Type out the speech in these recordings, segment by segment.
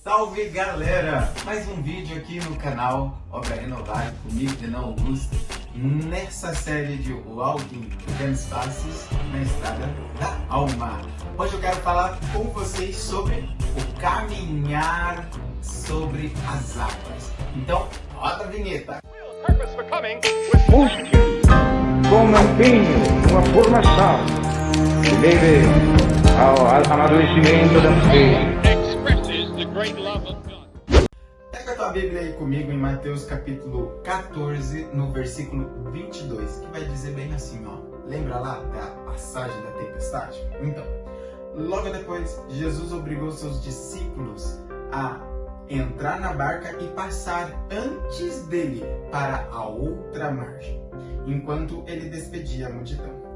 Salve galera! Mais um vídeo aqui no canal Obra Renovada comigo, Renan Augusto, nessa série de Walking Pequenos Passos na Estrada da Alma. Hoje eu quero falar com vocês sobre o caminhar sobre as águas. Então, roda a vinheta! Busque com empenho uma formação que leve ao amadurecimento da fé. Pega a tua Bíblia aí comigo em Mateus capítulo 14, no versículo 22, que vai dizer bem assim, ó. Lembra lá da passagem da tempestade? Então, logo depois, Jesus obrigou seus discípulos a entrar na barca e passar antes dele para a outra margem, enquanto ele despedia a multidão.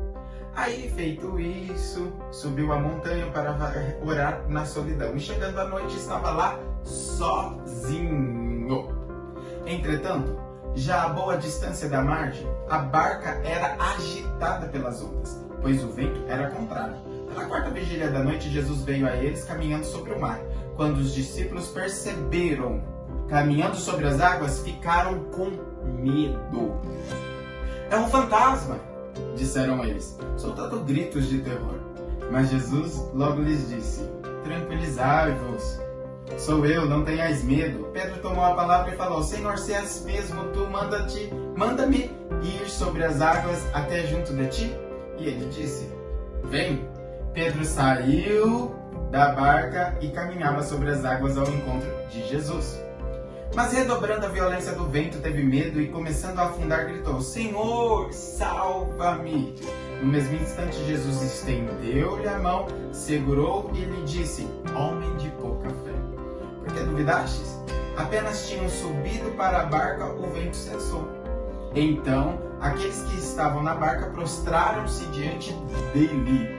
Aí, feito isso, subiu a montanha para orar na solidão. E chegando à noite, estava lá sozinho. Entretanto, já a boa distância da margem, a barca era agitada pelas ondas, pois o vento era contrário. Pela quarta vigília da noite, Jesus veio a eles caminhando sobre o mar. Quando os discípulos perceberam caminhando sobre as águas, ficaram com medo. É um fantasma, disseram eles, soltando gritos de terror. Mas Jesus logo lhes disse: tranquilizai-vos, sou eu, não tenhais medo. Pedro tomou a palavra e falou: Senhor, se és mesmo tu, manda-me ir sobre as águas até junto de ti. E ele disse: vem. Pedro saiu da barca e caminhava sobre as águas ao encontro de Jesus. Mas, redobrando a violência do vento, teve medo e, começando a afundar, gritou: Senhor, salva-me! No mesmo instante, Jesus estendeu-lhe a mão, segurou e lhe disse: homem de pouca fé, por que duvidastes? Apenas tinham subido para a barca, o vento cessou. Então, aqueles que estavam na barca prostraram-se diante dele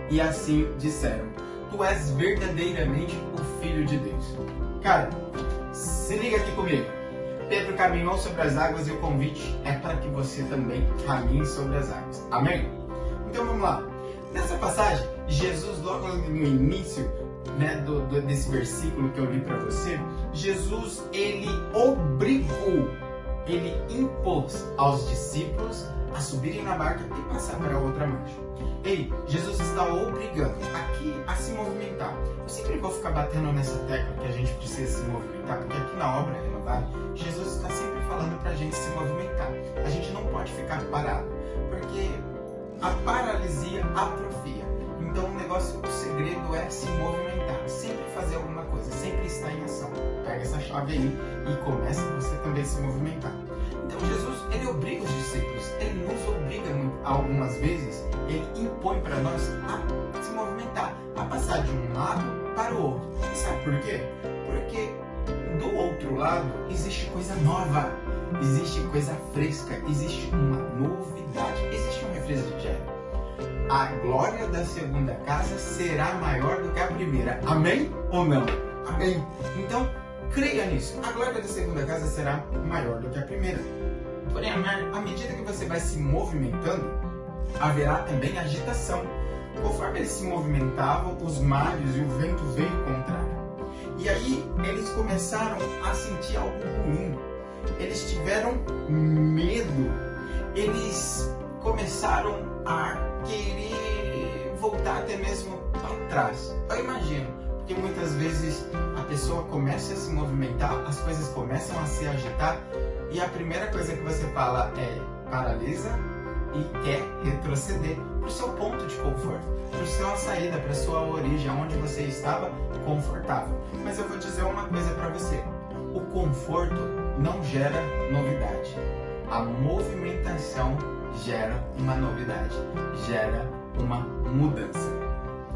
e assim disseram: tu és verdadeiramente o Filho de Deus. Cara, se liga aqui comigo. Pedro caminhou sobre as águas e o convite é para que você também caminhe sobre as águas. Amém? Então vamos lá. Nessa passagem, Jesus, logo no início, desse versículo que eu li para você, Jesus, ele obrigou, ele impôs aos discípulos a subirem na barca e passar para a outra margem. Jesus está obrigando aqui a se movimentar. Eu sempre vou ficar batendo nessa tecla que a gente precisa se movimentar, porque aqui na Obra Renovada, Jesus está sempre falando para a gente se movimentar. A gente não pode ficar parado, porque a paralisia atrofia. Então o segredo é se movimentar, sempre fazer alguma coisa, sempre estar em ação. Pega essa chave aí e começa você também a se movimentar. Então Jesus, ele obriga os discípulos, ele nos obriga algumas vezes, ele impõe para nós a se movimentar, a passar de um lado para o outro. E sabe por quê? Porque do outro lado existe coisa nova, existe coisa fresca, existe uma novidade, existe um refrigério. A glória da segunda casa será maior do que a primeira. Amém ou não? Amém. Então, creia nisso. A glória da segunda casa será maior do que a primeira. Porém, à medida que você vai se movimentando, haverá também agitação. Conforme eles se movimentavam, os mares e o vento veio contrário. E aí, eles começaram a sentir algo ruim. Eles tiveram medo. Eles começaram a querer voltar até mesmo para trás. Eu imagino, porque muitas vezes a pessoa começa a se movimentar, as coisas começam a se agitar e a primeira coisa que você fala é paralisa e quer retroceder para o seu ponto de conforto, para a sua saída, para a sua origem, onde você estava confortável. Mas eu vou dizer uma coisa para você: o conforto não gera novidade, a movimentação gera uma novidade, gera uma mudança.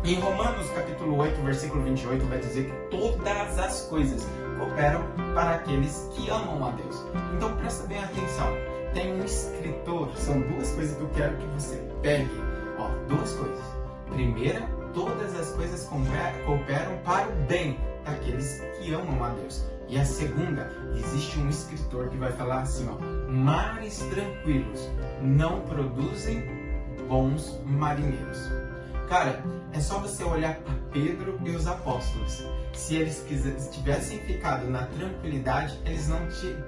Em Romanos capítulo 8, versículo 28, vai dizer que todas as coisas cooperam para aqueles que amam a Deus. Então presta bem atenção. Tem um escritor, são duas coisas que eu quero que você pegue. Duas coisas. Primeira, todas as coisas cooperam para o bem daqueles que amam a Deus. E a segunda, existe um escritor que vai falar assim, mares tranquilos não produzem bons marinheiros. Cara, é só você olhar para Pedro e os apóstolos. se eles tivessem ficado na tranquilidade, eles não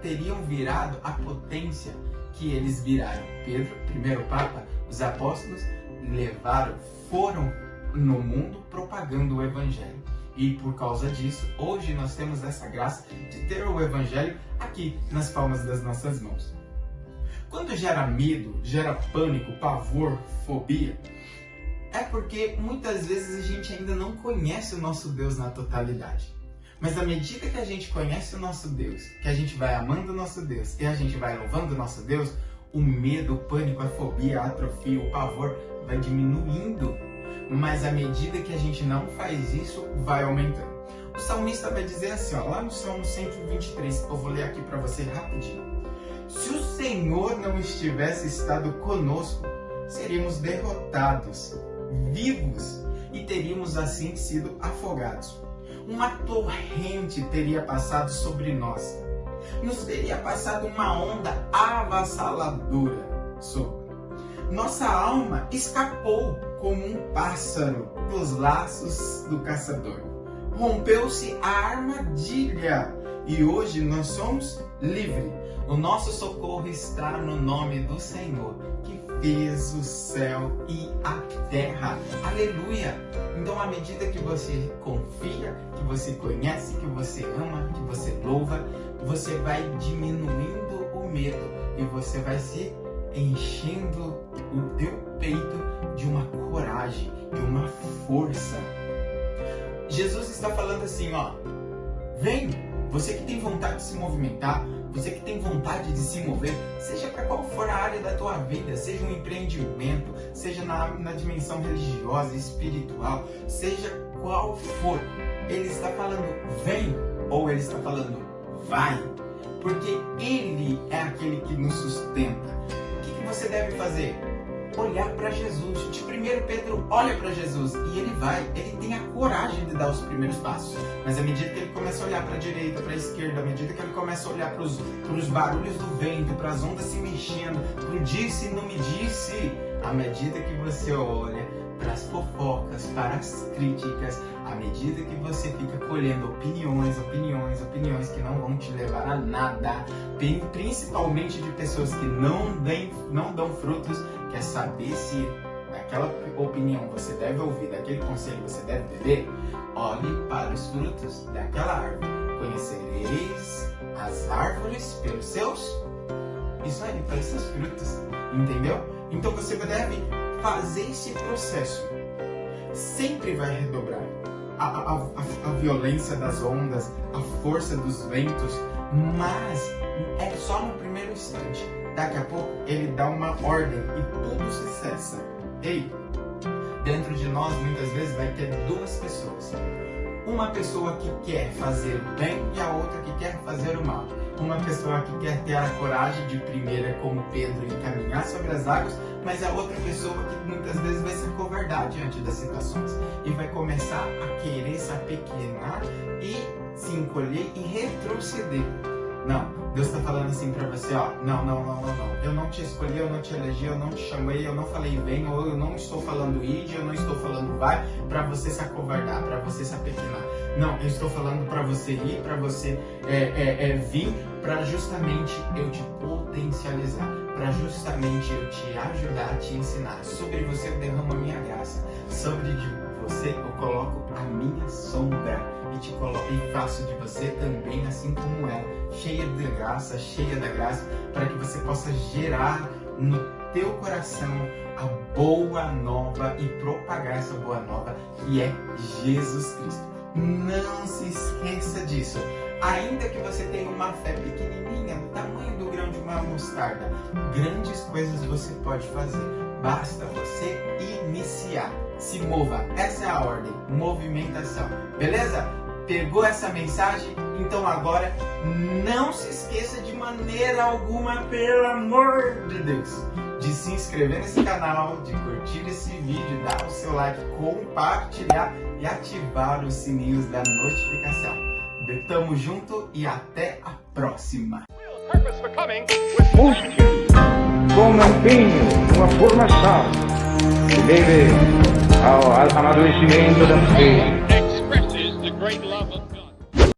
teriam virado a potência que eles viraram. Pedro, primeiro Papa, os apóstolos foram no mundo propagando o Evangelho. E por causa disso, hoje nós temos essa graça de ter o Evangelho aqui nas palmas das nossas mãos. Quando gera medo, gera pânico, pavor, fobia, é porque muitas vezes a gente ainda não conhece o nosso Deus na totalidade. Mas à medida que a gente conhece o nosso Deus, que a gente vai amando o nosso Deus e a gente vai louvando o nosso Deus, o medo, o pânico, a fobia, a atrofia, o pavor vai diminuindo. Mas à medida que a gente não faz isso, vai aumentando. O salmista vai dizer assim, ó, lá no Salmo 123, eu vou ler aqui para você rapidinho. Se o Senhor não estivesse estado conosco, seríamos derrotados, vivos, e teríamos assim sido afogados. Uma torrente teria passado sobre nós. Nos teria passado uma onda avassaladora sobre. Nossa alma escapou como um pássaro dos laços do caçador. Rompeu-se a armadilha e hoje nós somos livres. O nosso socorro está no nome do Senhor, que fez o céu e a terra. Aleluia! Então, à medida que você confia, que você conhece, que você ama, que você louva, você vai diminuindo o medo e você vai se enchendo o teu peito de uma coragem, de uma força. Jesus está falando assim, ó, vem, você que tem vontade de se movimentar, você que tem vontade de se mover, seja para qual for a área da tua vida, seja um empreendimento, seja na dimensão religiosa, espiritual, seja qual for, ele está falando vem, ou ele está falando vai, porque ele é aquele que nos sustenta. O que você deve fazer? Olhar para Jesus. De primeiro Pedro olha para Jesus e ele tem a coragem de dar os primeiros passos. Mas à medida que ele começa a olhar para a direita, para a esquerda, à medida que ele começa a olhar para os barulhos do vento, para as ondas se mexendo, para o disse e não me disse, à medida que você olha para as fofocas, para as críticas, à medida que você fica colhendo opiniões que não vão te levar a nada, principalmente de pessoas que não dão frutos, quer saber se daquela opinião você deve ouvir, daquele conselho você deve beber, olhe para os frutos daquela árvore. Conhecereis as árvores pelos seus, isso aí, pelos seus frutos, entendeu? Então você deve fazer esse processo. Sempre vai redobrar a violência das ondas, a força dos ventos, mas é só no primeiro instante. Daqui a pouco ele dá uma ordem e tudo se cessa. Ei, dentro de nós muitas vezes vai ter duas pessoas. Uma pessoa que quer fazer o bem e a outra que quer fazer o mal. Uma pessoa que quer ter a coragem de primeiro, como Pedro, e caminhar sobre as águas, mas a outra pessoa que muitas vezes vai se acovardar diante das situações e vai começar a querer se apequenar e se encolher e retroceder. Não, Deus está falando assim para você, ó, não, eu não te escolhi, eu não te elegi, eu não te chamei, eu não falei vem, ou eu não estou falando ide, eu não estou falando vai, para você se acovardar, para você se apequenar. Não, eu estou falando para você ir, para você vir, para justamente eu te potencializar, para justamente eu te ajudar, te ensinar. Sobre você eu derramo a minha graça, sobre você eu coloco a minha sombra e faço de você também assim como ela, cheia da graça, para que você possa gerar no teu coração a boa nova e propagar essa boa nova que é Jesus Cristo. Não se esqueça disso. Ainda que você tenha uma fé pequenininha, do tamanho do grão de uma mostarda, grandes coisas você pode fazer. Basta você iniciar. Se mova. Essa é a ordem. Movimentação. Beleza? Pegou essa mensagem? Então agora não se esqueça de maneira alguma, pelo amor de Deus, de se inscrever nesse canal, de curtir esse vídeo, dar o seu like, compartilhar e ativar os sininhos da notificação. Tamo junto e até a próxima. Busque com empenho uma formação que leve ao amadurecimento da fé.